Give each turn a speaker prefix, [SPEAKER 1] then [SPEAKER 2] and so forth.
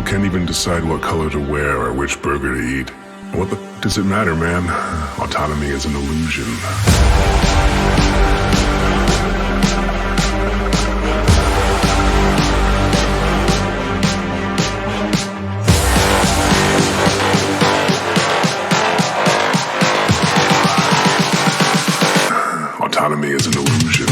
[SPEAKER 1] can't even decide what color to wear or which burger to eat. What the f does it matter, man? Autonomy is an illusion. Autonomy is an illusion.